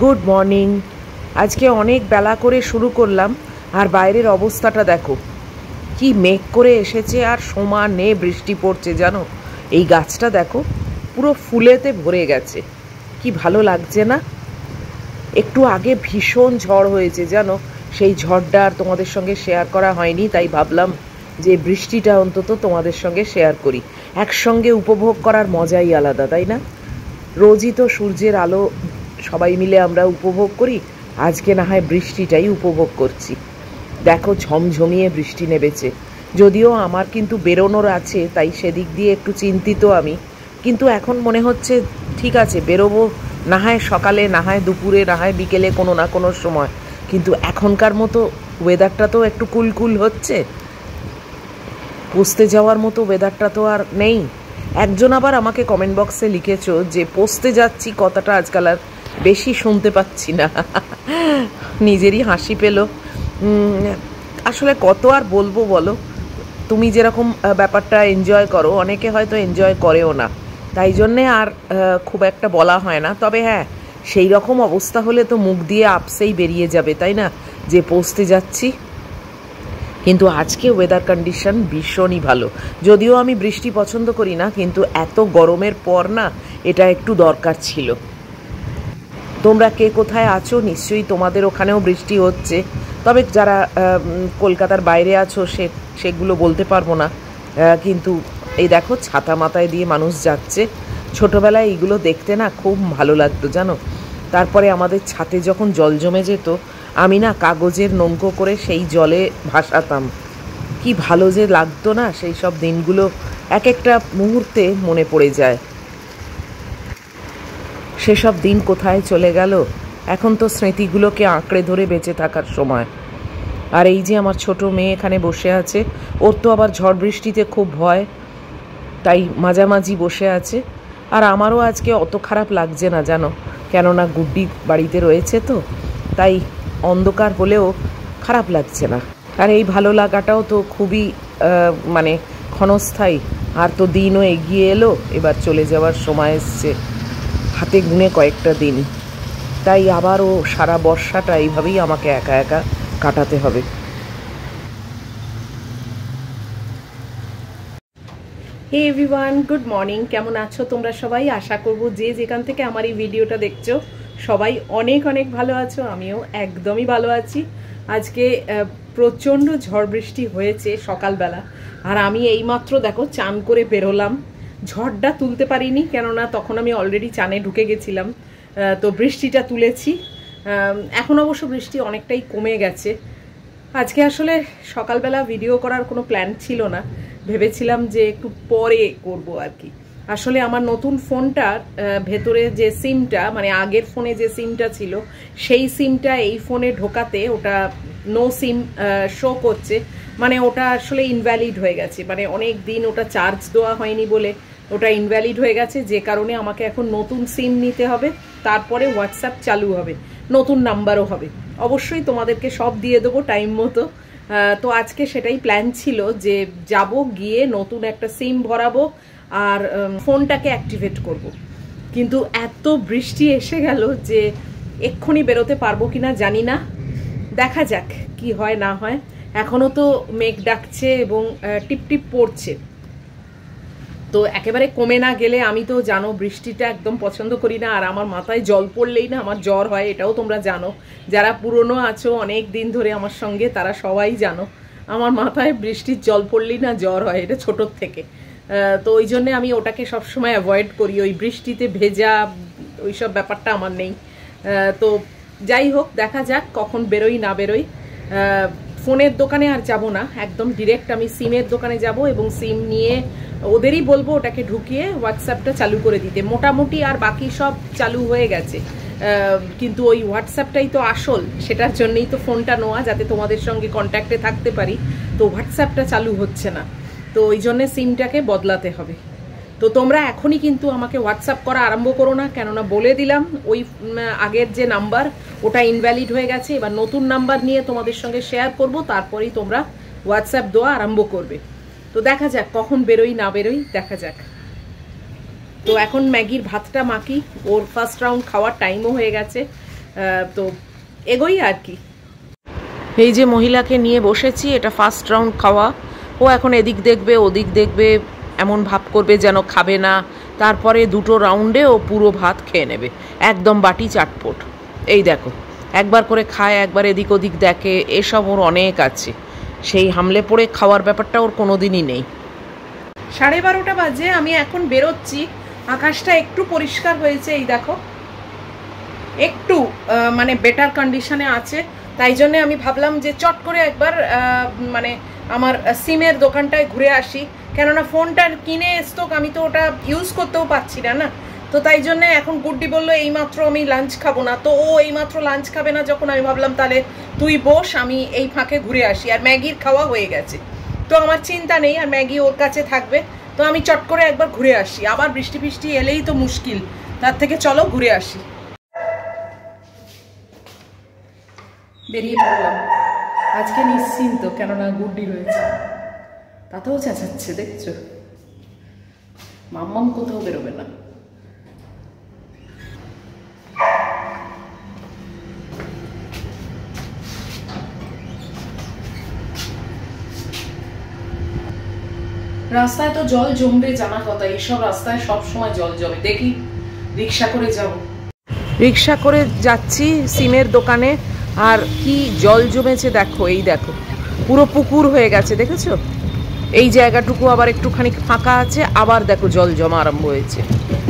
Good morning. আজকে অনেক বেলা করে শুরু করলাম, আর বাইরের অবস্থাটা দেখো, কি মেঘ করে এসেছে আর সমানে বৃষ্টি পড়ছে। জানো, এই গাছটা দেখো পুরো ফুলেতে ভরে গেছে, কি ভালো লাগছে না? একটু আগে ভীষণ ঝড় হয়েছে জানো, সেই ঝড়টা আর তোমাদের সঙ্গে শেয়ার করা হয়নি, তাই ভাবলাম যে বৃষ্টিটা অন্তত তোমাদের সঙ্গে শেয়ার করি। একসঙ্গে উপভোগ করার মজাই আলাদা, তাই না? রোজই তো সূর্যের আলো সবাই মিলে আমরা উপভোগ করি, আজকে না হয় বৃষ্টিটাই উপভোগ করছি। দেখো ঝমঝমিয়ে বৃষ্টি নেমেছে, যদিও আমার কিন্তু বেরোনোর আছে, তাই সেদিক দিয়ে একটু চিন্তিত আমি। কিন্তু এখন মনে হচ্ছে ঠিক আছে, বেরোবো, না হয় সকালে, না হয় দুপুরে, না হয় বিকেলে, কোনো না কোনো সময়। কিন্তু এখনকার মতো ওয়েদারটা তো একটু কুলকুল হচ্ছে, পোস্তে যাওয়ার মতো ওয়েদারটা তো আর নেই। একজন আবার আমাকে কমেন্ট বক্সে লিখেছো যে পোস্তে যাচ্ছি কথাটা আজকাল আর বেশি শুনতে পাচ্ছি না। নিজেরই হাসি পেল। আসলে কত আর বলবো বলো, তুমি যেরকম ব্যাপারটা এনজয় করো, অনেকে হয়তো এনজয় করেও না, তাই জন্যে আর খুব একটা বলা হয় না। তবে হ্যাঁ, সেই রকম অবস্থা হলে তো মুখ দিয়ে আপসেই বেরিয়ে যাবে, তাই না, যে পোস্তে যাচ্ছি। কিন্তু আজকে ওয়েদার কন্ডিশন ভীষণই ভালো, যদিও আমি বৃষ্টি পছন্দ করি না, কিন্তু এত গরমের পর না এটা একটু দরকার ছিল। তোমরা কে কোথায় আছো, নিশ্চয়ই তোমাদের ওখানেও বৃষ্টি হচ্ছে। তবে যারা কলকাতার বাইরে আছো সেগুলো বলতে পারবো না, কিন্তু এই দেখো ছাতা মাথায় দিয়ে মানুষ যাচ্ছে। ছোটোবেলায় এইগুলো দেখতে না খুব ভালো লাগতো জানো। তারপরে আমাদের ছাতে যখন জল জমে যেত, আমি না কাগজের নৌকো করে সেই জলে ভাসাতাম। কি ভালো যে লাগতো না সেই সব দিনগুলো, এক একটা মুহূর্তে মনে পড়ে যায়। সেসব দিন কোথায় চলে গেল, এখন তো স্মৃতিগুলোকে আঁকড়ে ধরে বেঁচে থাকার সময়। আর এই যে আমার ছোট মেয়ে এখানে বসে আছে, ওর তো আবার ঝড় বৃষ্টিতে খুব ভয়, তাই মাঝামাঝি বসে আছে। আর আমারও আজকে অত খারাপ লাগছে না জানো, কেননা গুড্ডি বাড়িতে রয়েছে তো, তাই অন্ধকার হলেও খারাপ লাগছে না। আর এই ভালো লাগাটাও তো খুবই মানে ক্ষণস্থায়ী। আর তো দিনও এগিয়ে এলো, এবার চলে যাওয়ার সময় এসছে, হাতে গুনে কয়েকটা দিন। তাই আবারও সারা বর্ষাটা এইভাবেই আমাকে একা একা কাটাতে হবে। Hey everyone, good morning. কেমন আছো তোমরা সবাই? আশা করব যে যেখান থেকে আমার এই ভিডিওটা দেখছো সবাই অনেক অনেক ভালো আছো। আমিও একদমই ভালো আছি। আজকে প্রচণ্ড ঝড় বৃষ্টি হয়েছে সকালবেলা, আর আমি এইমাত্র দেখো চান করে বেরোলাম। ঝড়টা তুলতে পারিনি, কেননা তখন আমি অলরেডি চানে ঢুকে গেছিলাম, তো বৃষ্টিটা তুলেছি। এখন অবশ্য বৃষ্টি অনেকটাই কমে গেছে। আজকে আসলে সকালবেলা ভিডিও করার কোনো প্ল্যান ছিল না, ভেবেছিলাম যে একটু পরে করব আর কি। আসলে আমার নতুন ফোনটার ভেতরে যে সিমটা, মানে আগের ফোনে যে সিমটা ছিল, সেই সিমটা এই ফোনে ঢোকাতে ওটা নো সিম শো করছে, মানে ওটা আসলে ইনভ্যালিড হয়ে গেছে। মানে অনেক দিন ওটা চার্জ দেওয়া হয়নি বলে ওটা ইনভ্যালিড হয়ে গেছে, যে কারণে আমাকে এখন নতুন সিম নিতে হবে, তারপরে হোয়াটসঅ্যাপ চালু হবে, নতুন নাম্বারও হবে। অবশ্যই তোমাদেরকে সব দিয়ে দেবো টাইম মতো। তো আজকে সেটাই প্ল্যান ছিল যে যাব, গিয়ে নতুন একটা সিম ভরাবো আর ফোনটাকে অ্যাক্টিভেট করব। কিন্তু এত বৃষ্টি এসে গেল যে এক্ষুনি বেরোতে পারবো কিনা জানি না, দেখা যাক কি হয় না হয়। এখনো তো মেঘ ডাকছে এবং টিপটিপ পড়ছে, তো একেবারে কমে না গেলে, আমি তো জানো বৃষ্টিটা একদম পছন্দ করি না, আর আমার মাথায় জল পড়লেই না আমার জ্বর হয়, এটাও তোমরা জানো। যারা পুরনো আছো অনেক দিন ধরে আমার সঙ্গে, তারা সবাই জানো আমার মাথায় বৃষ্টির জল পড়লেই না জ্বর হয়, এটা ছোটোর থেকে। তো ওই জন্যে আমি ওটাকে সবসময় অ্যাভয়েড করি, ওই বৃষ্টিতে ভেজা ওইসব ব্যাপারটা আমার নেই। তো যাই হোক, দেখা যাক কখন বেরোই না বেরোই। ফোনের দোকানে আর যাব না, একদম ডিরেক্ট আমি সিমের দোকানে যাব এবং সিম নিয়ে ওদেরই বলবো ওটাকে ঢুকিয়ে হোয়াটসঅ্যাপটা চালু করে দিতে। মোটামুটি আর বাকি সব চালু হয়ে গেছে, কিন্তু ওই হোয়াটসঅ্যাপটাই তো আসল, সেটার জন্যই তো ফোনটা নেওয়া, যাতে তোমাদের সঙ্গে কন্ট্যাক্টে থাকতে পারি। তো হোয়াটসঅ্যাপটা চালু হচ্ছে না, তো ওই জন্যে সিমটাকে বদলাতে হবে। তো তোমরা এখনই কিন্তু আমাকে হোয়াটসঅ্যাপ করা আরম্ভ করো না, কেননা বলে দিলাম ওই আগের যে নাম্বার ওটা ইনভ্যালিড হয়ে গেছে। এবার নতুন নাম্বার নিয়ে তোমাদের সঙ্গে শেয়ার করব, তারপরেই তোমরা হোয়াটসঅ্যাপ দেওয়া আরম্ভ করবে। তো দেখা যাক কখন বেরোই না বেরোই, দেখা যাক। তো এখন ম্যাগির ভাতটা মাখি, ওর ফার্স্ট রাউন্ড খাওয়ার টাইমও হয়ে গেছে। তো এগোই আর কি। এই যে মহিলাকে নিয়ে বসেছি, এটা ফার্স্ট রাউন্ড খাওয়া। ও এখন এদিক দেখবে ওদিক দেখবে, এমন ভাব করবে যেন খাবে না। তারপরে দুটো রাউন্ডে ও পুরো ভাত খেয়ে নেবে, একদম বাটি চাটপট। এই দেখো, একবার করে খায়, একবার এদিক ওদিক দেখে, এসব ওর অনেক আছে। সেই হামলে পড়ে খাওয়ার ব্যাপারটা ওর কোনো দিনই নেই। 12:30 বাজে, আমি এখন বেরোচ্ছি। আকাশটা একটু পরিষ্কার হয়েছে, এই দেখো একটু মানে বেটার কন্ডিশনে আছে। তাই জন্যে আমি ভাবলাম যে চট করে একবার মানে আমার সিমের দোকানটায় ঘুরে আসি, কেননা ফোনটা কিনে স্টক আমি তো ওটা ইউজ করতেও পারছি না। তো তাই জন্যে এখন গুড্ডি বললো এইমাত্র আমি লাঞ্চ খাবো না, তো ও এইমাত্র লাঞ্চ খাবে না যখন, আমি ভাবলাম তাহলে তুই বস, আমি এই ফাঁকে ঘুরে আসি। আর ম্যাগির খাওয়া হয়ে গেছে, তো আমার চিন্তা নেই, আর ম্যাগি ওর কাছে থাকবে। তো আমি চট করে একবার ঘুরে আসি, আবার বৃষ্টি ফিষ্টি এলেই তো মুশকিল, তার থেকে চলো ঘুরে আসি। বেরিয়ে পড়লাম, আজকে নিশ্চিন্ত, কেননা গুড্ডি রয়েছে। তাতেও চেঁচাচ্ছে, দেখছো? মাম্মাম কোথাও বেরোবে না। রাস্তায় তো জল জমবে জানা কথা, এইসব রাস্তায় সব সময় জল জমে। দেখি রিক্সা করে যাব, রিক্সা করে যাচ্ছি সিমের দোকানে। আর কি জল জমেছে দেখো, এই দেখো পুরো পুকুর হয়ে গেছে, দেখেছো? এই জায়গাটুকু আবার একটুখানি ফাঁকা আছে, আবার দেখো জল জমা আরম্ভ হয়েছে।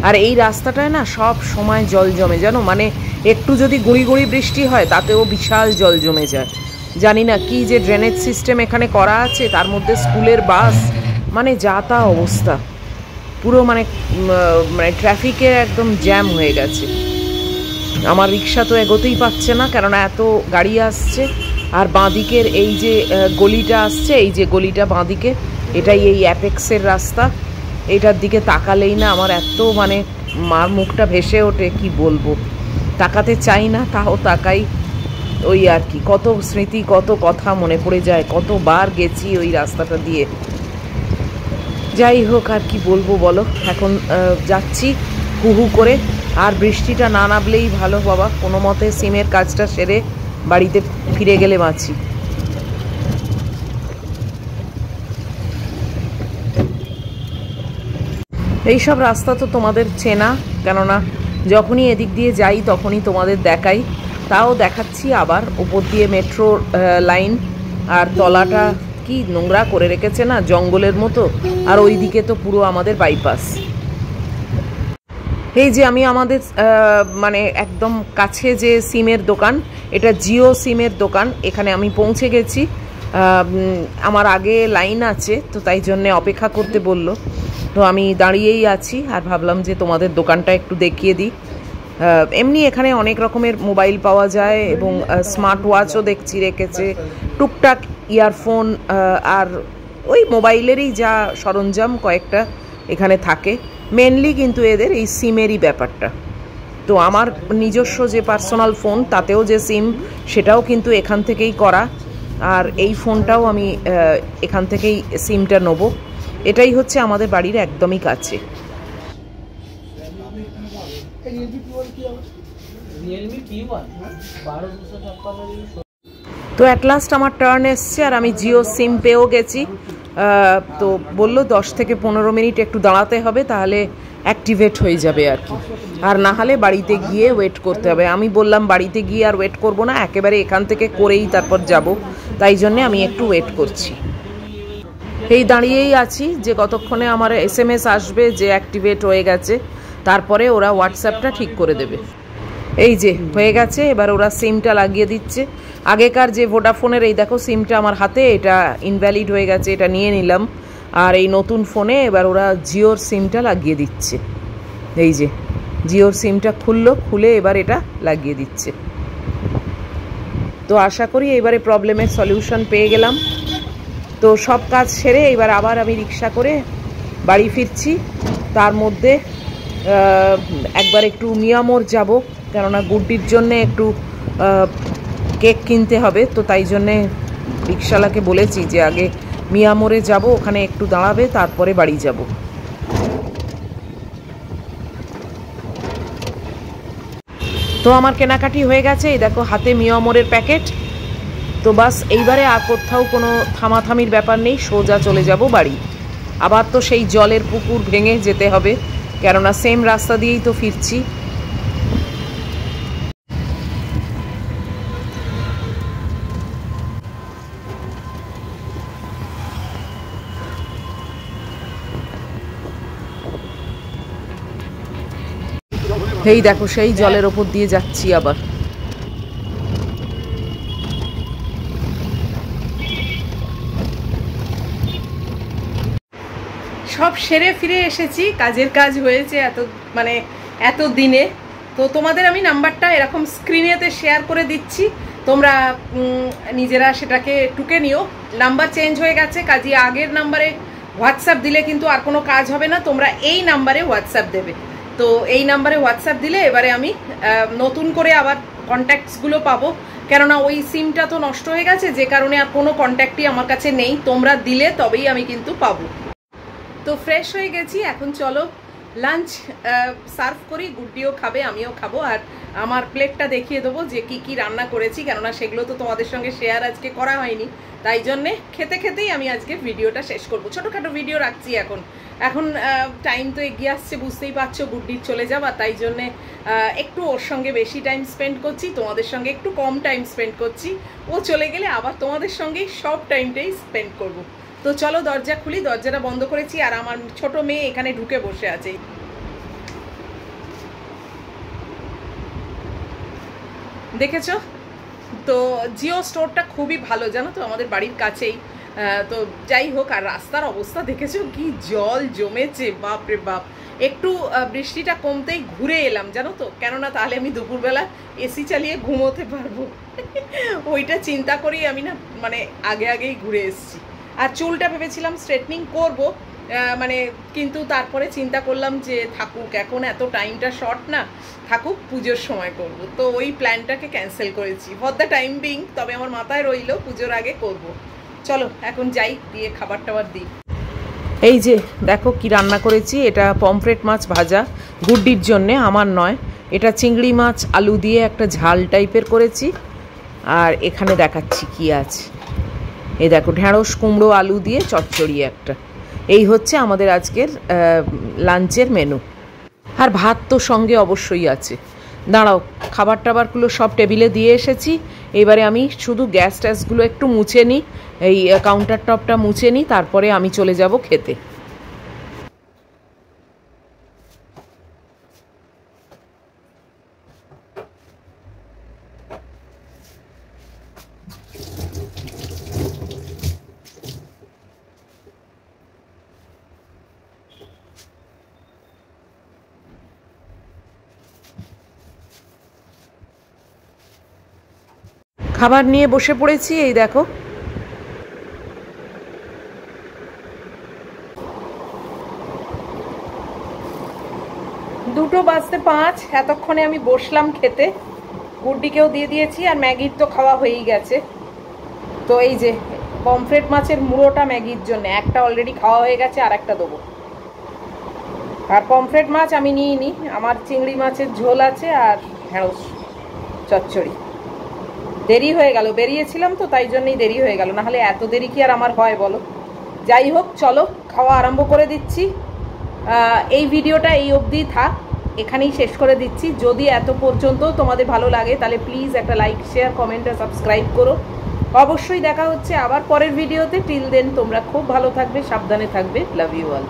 আর এই রাস্তাটায় না সব সময় জল জমে, জানো, মানে একটু যদি গুঁড়ি গুঁড়ি বৃষ্টি হয় তাতেও বিশাল জল জমে যায়। জানি না কি যে ড্রেনেজ সিস্টেম এখানে করা আছে, তার মধ্যে স্কুলের বাস, মানে যা তা অবস্থা পুরো, মানে ট্রাফিকের একদম জ্যাম হয়ে গেছে। আমার রিক্সা তো এগোতেই পাচ্ছে না, কেননা এত গাড়ি আসছে। আর বাঁদিকের এই যে গলিটা আসছে, এই যে গলিটা বাঁদিকে, এটাই এই অ্যাপেক্সের রাস্তা। এটার দিকে তাকালেই না আমার এত মানে মার মুখটা ভেসে ওঠে, কি বলবো। তাকাতে চাই না, তাও তাকাই। ওই আর কি, কত স্মৃতি, কত কথা মনে পড়ে যায়, কতবার গেছি ওই রাস্তাটা দিয়ে। যাই হোক, আর কি বলবো বলো। এখন যাচ্ছি হু হু করে। আর বৃষ্টিটা না নামলেই ভালো বাবা, কোনো মতে সিমের কাজটা সেরে বাড়িতে ফিরে গেলে বাঁচি। এইসব রাস্তা তো তোমাদের চেনা, কেননা যখনই এদিক দিয়ে যাই তখনই তোমাদের দেখাই। তাও দেখাচ্ছি আবার, উপর দিয়ে মেট্রো লাইন, আর তলাটা কি নোংরা করে রেখেছে না, জঙ্গলের মতো। আর ওই দিকে তো পুরো আমাদের বাইপাস। এই যে আমি আমাদের মানে একদম কাছে যে সিমের দোকান, এটা জিও সিমের দোকান, এখানে আমি পৌঁছে গেছি। আমার আগে লাইন আছে, তো তাই জন্যে অপেক্ষা করতে বলল। তো আমি দাঁড়িয়েই আছি, আর ভাবলাম যে তোমাদের দোকানটা একটু দেখিয়ে দিই। এমনি এখানে অনেক রকমের মোবাইল পাওয়া যায়, এবং স্মার্ট ওয়াচও দেখছি রেখেছে, টুকটাক ইয়ারফোন, আর ওই মোবাইলেরই যা সরঞ্জাম কয়েকটা এখানে থাকে। মেনলি কিন্তু এদের এই সিমেরই ব্যাপারটা। তো আমার নিজস্ব যে পার্সোনাল ফোন, তাতেও যে সিম, সেটাও কিন্তু এখান থেকেই করা। আর এই ফোনটাও আমি এখান থেকেই সিমটা নেব। এটাই হচ্ছে আমাদের বাড়ির একদমই কাছে। তো অ্যাট লাস্ট আমার টার্ন এসছে, আর আমি জিও সিম পেয়েও গেছি। তো বললো 10 থেকে 15 মিনিট একটু দাঁড়াতে হবে, তাহলে অ্যাক্টিভেট হয়ে যাবে আর কি। আর না হলে বাড়িতে গিয়ে ওয়েট করতে হবে। আমি বললাম বাড়িতে গিয়ে আর ওয়েট করব না, একেবারে এখান থেকে করেই তারপর যাব। তাই জন্যে আমি একটু ওয়েট করছি। এই দাঁড়িয়েই আছি যে কতক্ষণে আমার SMS আসবে যে অ্যাক্টিভেট হয়ে গেছে, তারপরে ওরা হোয়াটসঅ্যাপটা ঠিক করে দেবে। এই যে হয়ে গেছে, এবার ওরা সিমটা লাগিয়ে দিচ্ছে। আগেকার যে ভোডাফোনের, এই দেখো সিমটা আমার হাতে, এটা ইনভ্যালিড হয়ে গেছে, এটা নিয়ে নিলাম। আর এই নতুন ফোনে এবার ওরা জিওর সিমটা লাগিয়ে দিচ্ছে। এই যে জিওর সিমটা খুলে এবার এটা লাগিয়ে দিচ্ছে। তো আশা করি এবারে প্রবলেমের সলিউশন পেয়ে গেলাম। তো সব কাজ সেরে এবার আবার আমি রিক্সা করে বাড়ি ফিরছি। তার মধ্যে একবার একটু মিয়ামোর যাব, কেননা গুড্ডির জন্যে একটু কেক কিনতে হবে। তো তাই জন্যে রিক্সাওয়ালাকে বলেছি যে আগে মিয়ামোরে যাব, ওখানে একটু দাঁড়াবে, তারপরে বাড়ি যাব। তো আমার কেনাকাটি হয়ে গেছে, এই দেখো হাতে মিয়ামরের প্যাকেট। তো বাস এইবারে আর কোথাও কোনো থামাথামির ব্যাপার নেই, সোজা চলে যাব বাড়ি। আবার তো সেই জলের পুকুর ভেঙে যেতে হবে, কেননা সেম রাস্তা দিয়েই তো ফিরছি। এই দেখো সেই জলের ওপর দিয়ে যাচ্ছি আবার। সব সেরে ফিরে এসেছি, কাজের কাজ হয়েছে এত দিনে। তো তোমাদের আমি নাম্বারটা এরকম স্ক্রিনেতে শেয়ার করে দিচ্ছি, তোমরা নিজেরা সেটাকে টুকে নিও। নাম্বার চেঞ্জ হয়ে গেছে, কাজে আগের নাম্বারে হোয়াটসঅ্যাপ দিলে কিন্তু আর কোনো কাজ হবে না, তোমরা এই নাম্বারে হোয়াটসঅ্যাপ দেবে। তো এই নাম্বারে হোয়াটসঅ্যাপ দিলে এবারে আমি নতুন করে আবার কন্ট্যাক্টসগুলো পাবো, কেননা ওই সিমটা তো নষ্ট হয়ে গেছে, যে কারণে আর কোনো কন্ট্যাক্টই আমার কাছে নেই। তোমরা দিলে তবেই আমি কিন্তু পাবো। তো ফ্রেশ হয়ে গেছি, এখন চলো লাঞ্চ সার্ভ করি। গুড্ডিও খাবে, আমিও খাবো, আর আমার প্লেটটা দেখিয়ে দেবো যে কি কি রান্না করেছি, কেননা সেগুলো তো তোমাদের সঙ্গে শেয়ার আজকে করা হয়নি। তাই জন্যে খেতে খেতেই আমি আজকে ভিডিওটা শেষ করবো। ছোটোখাটো ভিডিও রাখছি এখন টাইম তো এগিয়ে আসছে, বুঝতেই পারছো, গুড্ডির চলে যাওয়া। তাই জন্যে একটু ওর সঙ্গে বেশি টাইম স্পেন্ড করছি, তোমাদের সঙ্গে একটু কম টাইম স্পেন্ড করছি। ও চলে গেলে আবার তোমাদের সঙ্গেই সব টাইমটাই স্পেন্ড করবো। তো চলো দরজা খুলি, দরজাটা বন্ধ করেছি, আর আমার ছোট মেয়ে এখানে ঢুকে বসে আছে। দেখেছো তো জিও স্টোরটা খুবই ভালো, জানো তো, আমাদের বাড়ির কাছেই। তো যাই হোক, আর রাস্তার অবস্থা দেখেছো কি জল জমেছে, বাপ রে বাপ। একটু বৃষ্টিটা কমতেই ঘুরে এলাম, জানো তো, কেননা তাহলে আমি দুপুরবেলা এসি চালিয়ে ঘুমোতে পারবো। ওইটা চিন্তা করেই আমি না আগেই ঘুরে এসেছি। আর চুলটা ভেবেছিলাম স্ট্রেটনিং করব, কিন্তু তারপরে চিন্তা করলাম যে থাকুক, এখন এত টাইমটা শর্ট না, থাকুক, পুজোর সময় করব। তো ওই প্ল্যানটাকে ক্যান্সেল করেছি ফর দ্য টাইম বিং। তবে আমার মাথায় রইল পুজোর আগে করব। চলো এখন যাই, দিয়ে খাবার টাবার দিই। এই যে দেখো কি রান্না করেছি, এটা পমফ্রেট মাছ ভাজা, গুড্ডির জন্যে, আমার নয়। এটা চিংড়ি মাছ আলু দিয়ে একটা ঝাল টাইপের করেছি। আর এখানে দেখাচ্ছি কি আছে, এই দেখো ঢেঁড়স কুমড়ো আলু দিয়ে চচ্চড়ি একটা। এই হচ্ছে আমাদের আজকের লাঞ্চের মেনু। আর ভাত তো সঙ্গে অবশ্যই আছে। দাঁড়াও, খাবার টাবারগুলো সব টেবিলে দিয়ে এসেছি, এবারে আমি শুধু গ্যাস ট্যাসগুলো একটু মুছে নিই, এই কাউন্টার টপটা মুছে নিই, তারপরে আমি চলে যাব খেতে। খাবার নিয়ে বসে পড়েছি, এই দেখো। দুটো বাজতে 5, এতক্ষণে আমি বসলাম খেতে। গুড্ডিকেও দিয়ে দিয়েছি, আর ম্যাগির তো খাওয়া হয়েই গেছে। তো এই যে পমফ্রেট মাছের মুড়োটা ম্যাগির জন্য, একটা অলরেডি খাওয়া হয়ে গেছে, আর একটা দেবো। আর পমফ্রেট মাছ আমি নিইনি, আমার চিংড়ি মাছের ঝোল আছে আর ঢেঁড়স চচ্চড়ি। দেরি হয়ে গেল, বেরিয়েছিলাম তো, তাই জন্যই দেরি হয়ে গেল, নাহলে এত দেরি কি আর আমার হয় বলো। যাই হোক, চলো খাওয়া আরম্ভ করে দিচ্ছি। এই ভিডিওটা এই অবধি থাক, এখানেই শেষ করে দিচ্ছি। যদি এত পর্যন্ত তোমাদের ভালো লাগে তাহলে প্লিজ একটা লাইক, শেয়ার, কমেন্ট আর সাবস্ক্রাইব করো। অবশ্যই দেখা হচ্ছে আবার পরের ভিডিওতে। টিল দেন তোমরা খুব ভালো থাকবে, সাবধানে থাকবে। Love you all.